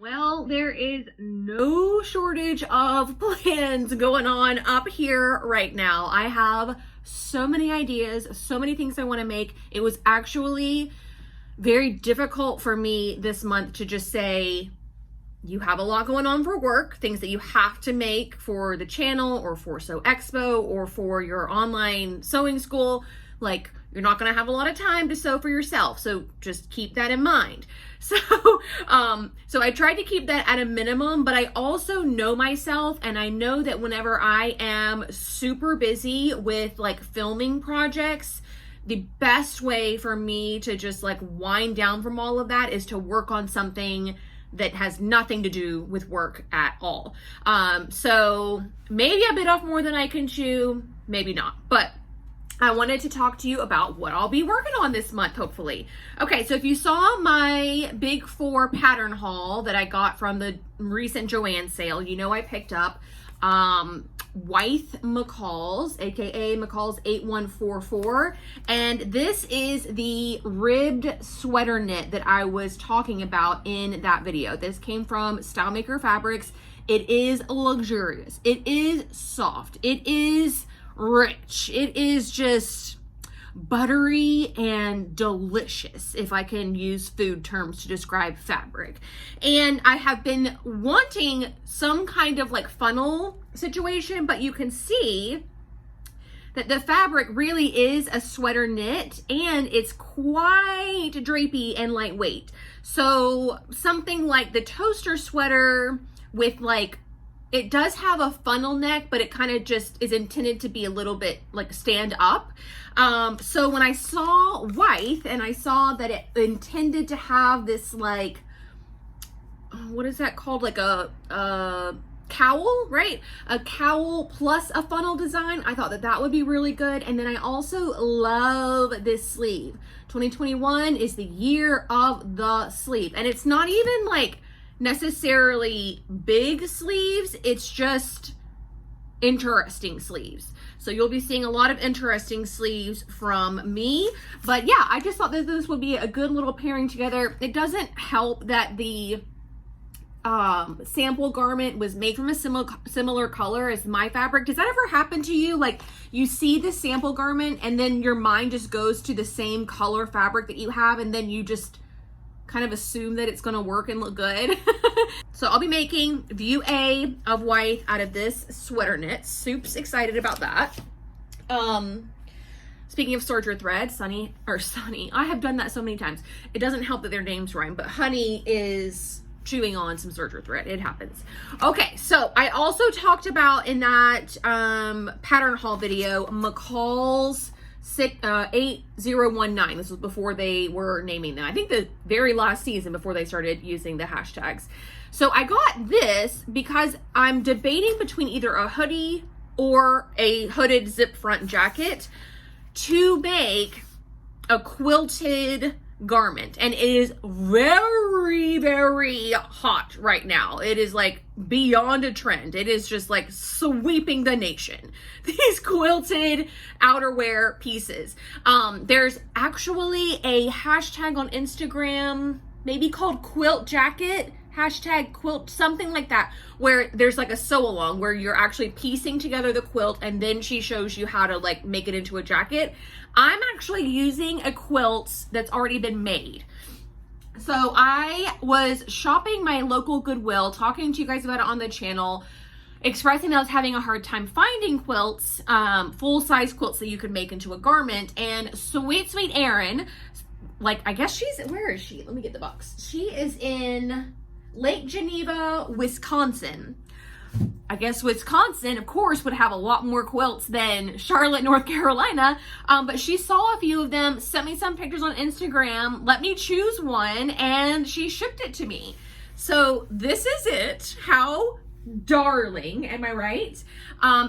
Well, there is no shortage of plans going on up here right now. I have so many ideas, so many things I want to make. It was actually very difficult for me this month to just say, you have a lot going on for work, things that you have to make for the channel or for Sew Expo or for your online sewing school. Like, you're not going to have a lot of time to sew for yourself. So just keep that in mind. So, so I tried to keep that at a minimum, but I also know myself, and I know that whenever I am super busy with like filming projects, the best way for me to just like wind down from all of that is to work on something that has nothing to do with work at all. So maybe I bit off more than I can chew, maybe not, but I wanted to talk to you about what I'll be working on this month, hopefully. Okay, so if you saw my Big 4 pattern haul that I got from the recent Joann sale, you know I picked up Wythe McCall's, aka McCall's 8144, and this is the ribbed sweater knit that I was talking about in that video. This came from Stylemaker Fabrics. It is luxurious. It is soft. It is rich. It is just buttery and delicious, if I can use food terms to describe fabric. And I have been wanting some kind of like funnel situation, but you can see that the fabric really is a sweater knit and it's quite drapey and lightweight. So something like the toaster sweater with like, it does have a funnel neck, but it kind of just is intended to be a little bit like stand up. So when I saw Wythe and I saw that it intended to have this like, what is that called? Like a cowl, right? A cowl plus a funnel design. I thought that that would be really good. And then I also love this sleeve. 2021 is the year of the sleeve. And it's not even like necessarily big sleeves, it's just interesting sleeves. So you'll be seeing a lot of interesting sleeves from me. But yeah, I just thought that this would be a good little pairing together. It doesn't help that the sample garment was made from a similar color as my fabric. Does that ever happen to you? Like, you see the sample garment and then your mind just goes to the same color fabric that you have, and then you just kind of assume that it's gonna work and look good. So I'll be making view A of Wythe out of this sweater knit. Soup's excited about that. Speaking of serger thread, Sunny, I have done that so many times. It doesn't help that their names rhyme, but Honey is chewing on some serger thread. It happens. Okay, so I also talked about in that pattern haul video, McCall's 8019. This was before they were naming them. I think the very last season before they started using the hashtags. So I got this because I'm debating between either a hoodie or a hooded zip front jacket to make a quilted garment, and it is very, very hot right now. It is like beyond a trend. It is just like sweeping the nation, these quilted outerwear pieces. There's actually a hashtag on Instagram, maybe called quilt jacket, hashtag quilt, something like that, where there's like a sew along where you're actually piecing together the quilt and then she shows you how to like make it into a jacket. I'm actually using a quilt that's already been made. So I was shopping my local Goodwill, talking to you guys about it on the channel, expressing that I was having a hard time finding quilts, full-size quilts that you could make into a garment. And sweet Erin, like, I guess where is she? Let me get the box. She is in Lake Geneva, Wisconsin. I guess Wisconsin, of course, would have a lot more quilts than Charlotte, North Carolina. But she saw a few of them, sent me some pictures on Instagram, let me choose one, and she shipped it to me. So this is it. How darling, am I right?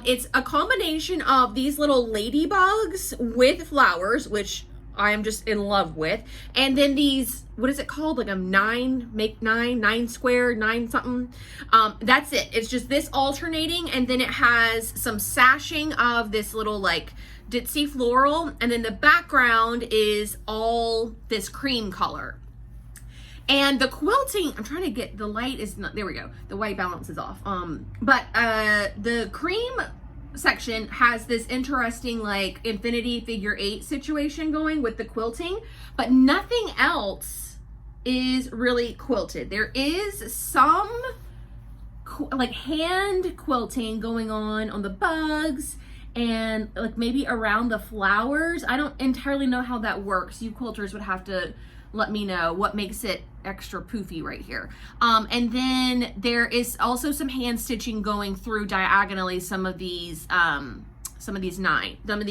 It's a combination of these little ladybugs with flowers, which I am just in love with. And then these, what is it called? Like a 9 square, 9 something. That's it. It's just this alternating. And then it has some sashing of this little like ditzy floral. And then the background is all this cream color. And the quilting, I'm trying to get, the light is not, there we go. The white balance is off. But the cream section has this interesting like infinity figure 8 situation going with the quilting, but nothing else is really quilted. There is some like hand quilting going on the bugs and like maybe around the flowers. I don't entirely know how that works. You quilters would have to let me know what makes it extra poofy right here. And then there is also some hand stitching going through diagonally some of these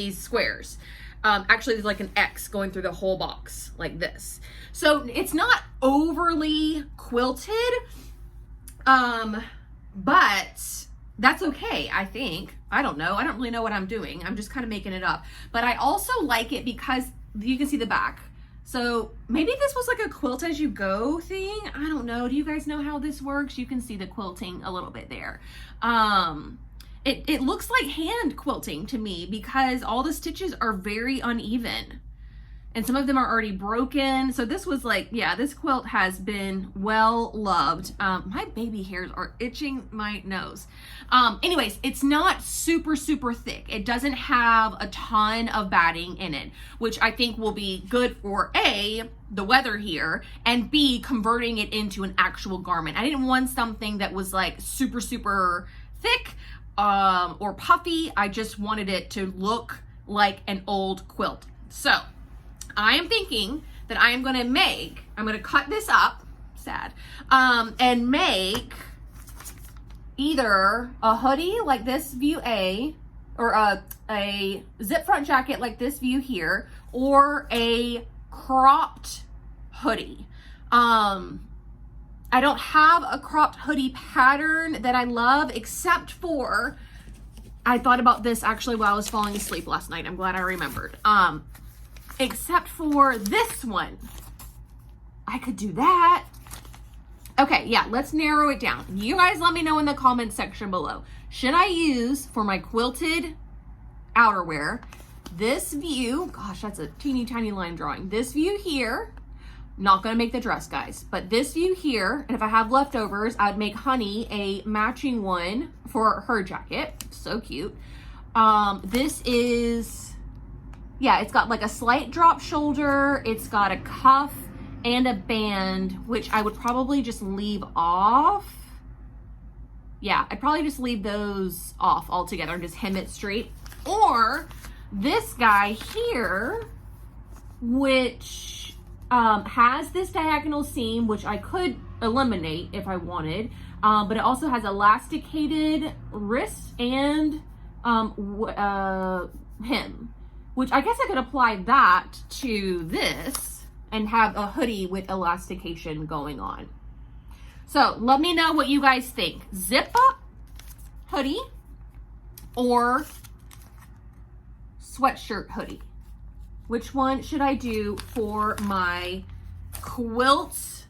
squares. Actually there's like an X going through the whole box like this. So it's not overly quilted, but that's okay, I think. I don't know. I don't really know what I'm doing. I'm just kind of making it up. But I also like it because you can see the back. So maybe this was like a quilt as you go thing. I don't know. Do you guys know how this works? You can see the quilting a little bit there. It looks like hand quilting to me because all the stitches are very uneven and some of them are already broken. So this was like, yeah, this quilt has been well loved. My baby hairs are itching my nose. Anyways, it's not super thick. It doesn't have a ton of batting in it, which I think will be good for A, the weather here, and B, converting it into an actual garment. I didn't want something that was like super thick or puffy. I just wanted it to look like an old quilt. So I am thinking that I'm going to cut this up, sad, and make either a hoodie like this view A, or a zip front jacket like this view here, or a cropped hoodie. I don't have a cropped hoodie pattern that I love, except for, I thought about this actually while I was falling asleep last night. I'm glad I remembered. Except for this one. I could do that. Okay, yeah, let's narrow it down. You guys let me know in the comments section below. Should I use, for my quilted outerwear, this view, gosh, that's a teeny tiny line drawing. This view here, not gonna make the dress, guys, but this view here, and if I have leftovers, I'd make Honey a matching one for her jacket. So cute. This is, yeah, it's got like a slight drop shoulder. It's got a cuff and a band, which I would probably just leave off. Yeah, I'd probably just leave those off altogether and just hem it straight. Or this guy here, which has this diagonal seam, which I could eliminate if I wanted, but it also has elasticated wrist and hem, which I guess I could apply that to this and have a hoodie with elastication going on. So let me know what you guys think. Zip up hoodie or sweatshirt hoodie. Which one should I do for my quilted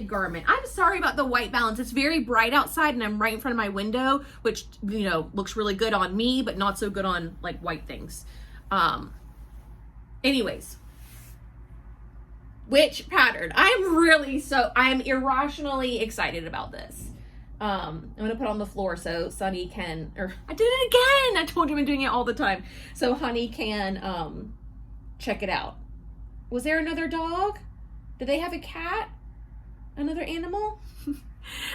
garment? I'm sorry about the white balance. It's very bright outside and I'm right in front of my window, which, you know, looks really good on me, but not so good on like white things. Anyways, which pattern? I'm irrationally excited about this. I'm gonna put on the floor so Sunny can, or I did it again. I told you I'm doing it all the time. So Honey can check it out. Was there another dog? Did they have a cat? Another animal?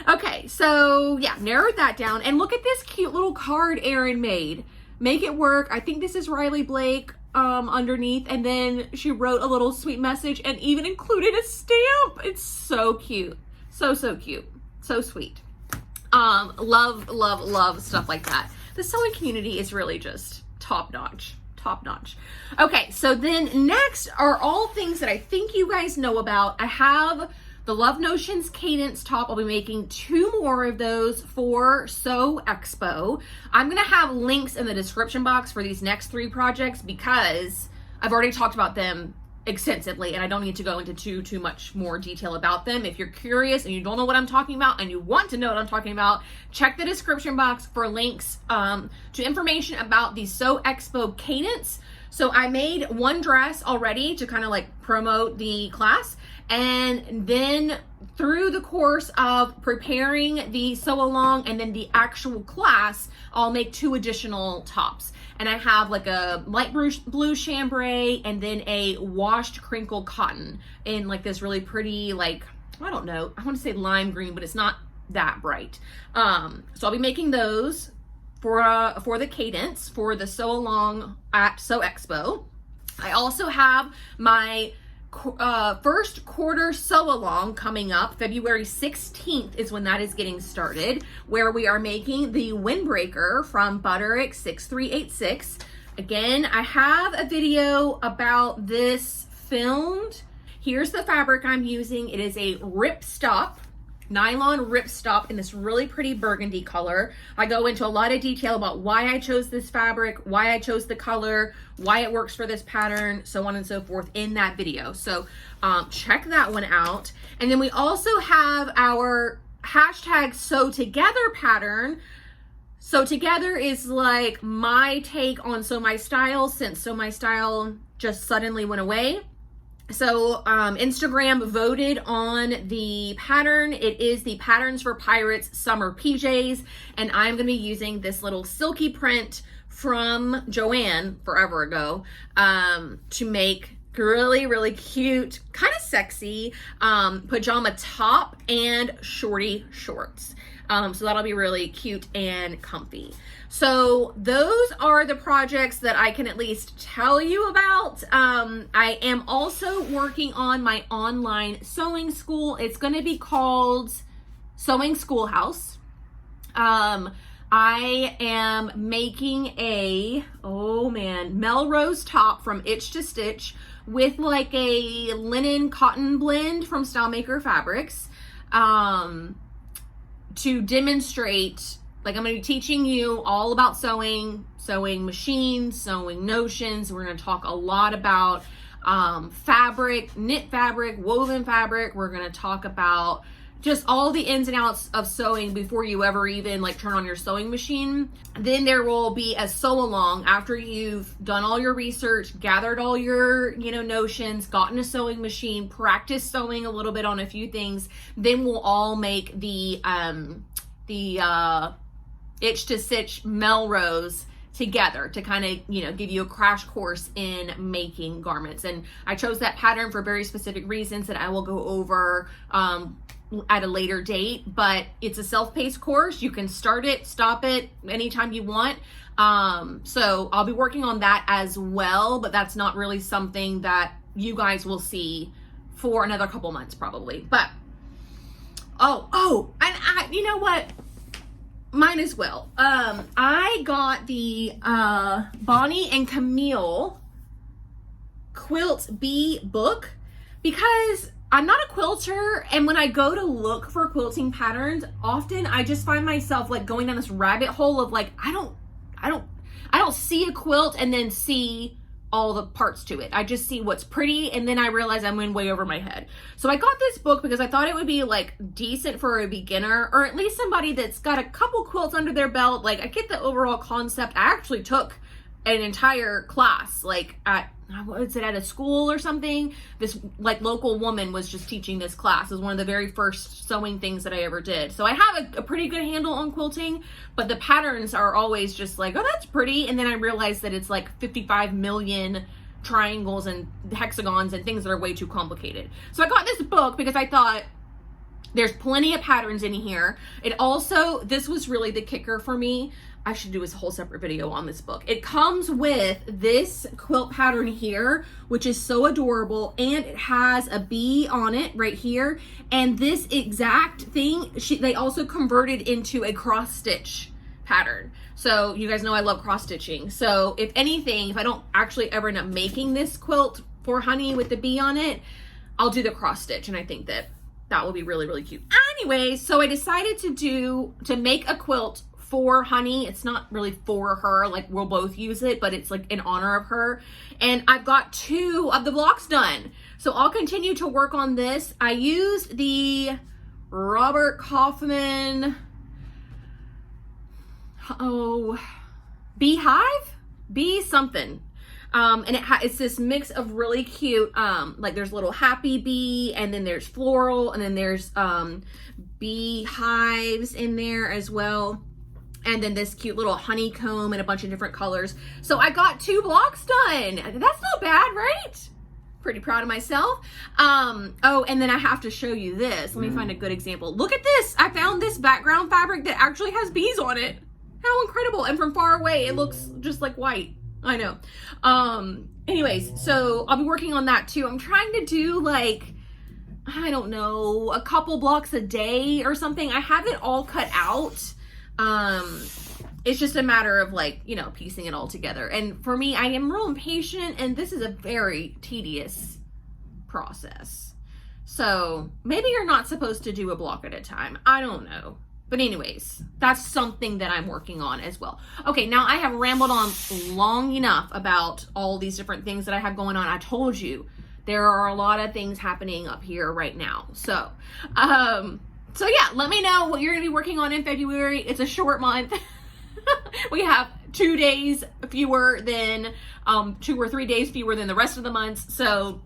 Okay, so yeah, narrowed that down. And look at this cute little card Erin made. Make it work. I think this is Riley Blake underneath, and then she wrote a little sweet message and even included a stamp. It's so cute. So cute. So sweet. Love stuff like that. The sewing community is really just top notch. Okay, so then next are all things that I think you guys know about. I have the Love Notions Cadence top. I'll be making 2 more of those for Sew Expo. I'm gonna have links in the description box for these next 3 projects because I've already talked about them extensively and I don't need to go into too much more detail about them. If you're curious and you don't know what I'm talking about and you want to know what I'm talking about, check the description box for links to information about the Sew Expo Cadence. So I made 1 dress already to kind of like promote the class, And then through the course of preparing the sew-along and then the actual class, I'll make 2 additional tops. And I have like a light blue chambray and then a washed crinkled cotton in like this really pretty, like, I don't know, I want to say lime green, but it's not that bright. So I'll be making those for the cadence for the sew-along at Sew Expo. I also have my first quarter sew-along coming up. February 16th is when that is getting started, where we are making the windbreaker from Butterick 6386. Again, I have a video about this filmed. Here's the fabric I'm using. It is a ripstop, nylon ripstop in this really pretty burgundy color. I go into a lot of detail about why I chose this fabric, why I chose the color, why it works for this pattern, so on and so forth in that video. So check that one out. And then we also have our hashtag Sew Together pattern. Sew Together is like my take on Sew My Style, since Sew My Style just suddenly went away. So Instagram voted on the pattern. It is the Patterns for Pirates Summer PJs, and I'm going to be using this little silky print from Joanne forever ago to make really, really cute, kind of sexy pajama top and shorty shorts. So that'll be really cute and comfy. So those are the projects that I can at least tell you about. I am also working on my online sewing school. It's going to be called Sewing Schoolhouse. I am making a, oh man, Melrose top from Itch to Stitch with like a linen cotton blend from StyleMaker Fabrics to demonstrate. Like, I'm going to be teaching you all about sewing, sewing machines, sewing notions. We're going to talk a lot about fabric, knit fabric, woven fabric. We're going to talk about just all the ins and outs of sewing before you ever even like turn on your sewing machine. Then there will be a sew-along after you've done all your research, gathered all your, notions, gotten a sewing machine, practiced sewing a little bit on a few things. Then we'll all make the Itch to Stitch Melrose together to kind of, give you a crash course in making garments. And I chose that pattern for very specific reasons that I will go over at a later date, but it's a self-paced course. You can start it, stop it anytime you want. So I'll be working on that as well, but that's not really something that you guys will see for another couple months probably. But, and you know what? Mine as well. I got the Bonnie and Camille Quilt Bee book because I'm not a quilter, and when I go to look for quilting patterns, often I just find myself like going down this rabbit hole of like I don't see a quilt and then see all the parts to it. I just see what's pretty, and then I realize I'm in way over my head. So I got this book because I thought it would be like decent for a beginner, or at least somebody that's got a couple quilts under their belt. Like, I get the overall concept. I actually took an entire class, like at a school or something. This like local woman was just teaching this class. It was one of the very first sewing things that I ever did. So I have a pretty good handle on quilting, but the patterns are always just like, oh, that's pretty. And then I realized that it's like 55 million triangles and hexagons and things that are way too complicated. So I got this book because I thought there's plenty of patterns in here. It also, this was really the kicker for me. I should do a whole separate video on this book. It comes with this quilt pattern here, which is so adorable, and it has a bee on it right here. And this exact thing, they also converted into a cross stitch pattern. So you guys know I love cross stitching. So if anything, if I don't actually ever end up making this quilt for Honey with the bee on it, I'll do the cross stitch, and I think that will be really, really cute. Anyway, so I decided to make a quilt for Honey. It's not really for her, like we'll both use it, but it's like in honor of her. And I've got 2 of the blocks done. So I'll continue to work on this. I used the Robert Kaufman, Bee something. And it's this mix of really cute, like there's little happy bee, and then there's floral, and then there's bee hives in there as well. And then this cute little honeycomb in a bunch of different colors. So I got 2 blocks done. That's not bad, right? Pretty proud of myself. Oh, and then I have to show you this. Let me find a good example. Look at this. I found this background fabric that actually has bees on it. How incredible. And from far away, it looks just like white. I know. Anyways, so I'll be working on that too. I'm trying to do like, I don't know, a couple blocks a day or something. I have it all cut out. It's just a matter of like, you know, piecing it all together. And for me, I am real impatient, and this is a very tedious process. So maybe you're not supposed to do a block at a time. I don't know. But anyways, that's something that I'm working on as well. Okay, now I have rambled on long enough about all these different things that I have going on. I told you there are a lot of things happening up here right now. So yeah, let me know what you're gonna be working on in February. It's a short month. We have 2 days fewer than, 2 or 3 days fewer than the rest of the months. So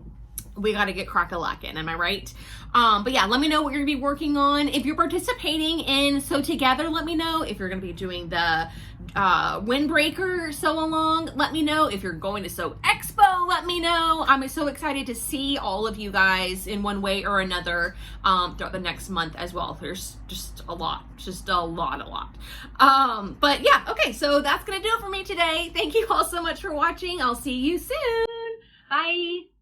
we got to get crack-a-lackin', am I right? But yeah, let me know what you're gonna be working on. If you're participating in Sew Together, let me know. If you're gonna be doing the Windbreaker Sew-Along, let me know. If you're going to Sew Expo, let me know. I'm so excited to see all of you guys in one way or another throughout the next month as well. There's just a lot. But yeah, okay, so that's gonna do it for me today. Thank you all so much for watching. I'll see you soon. Bye.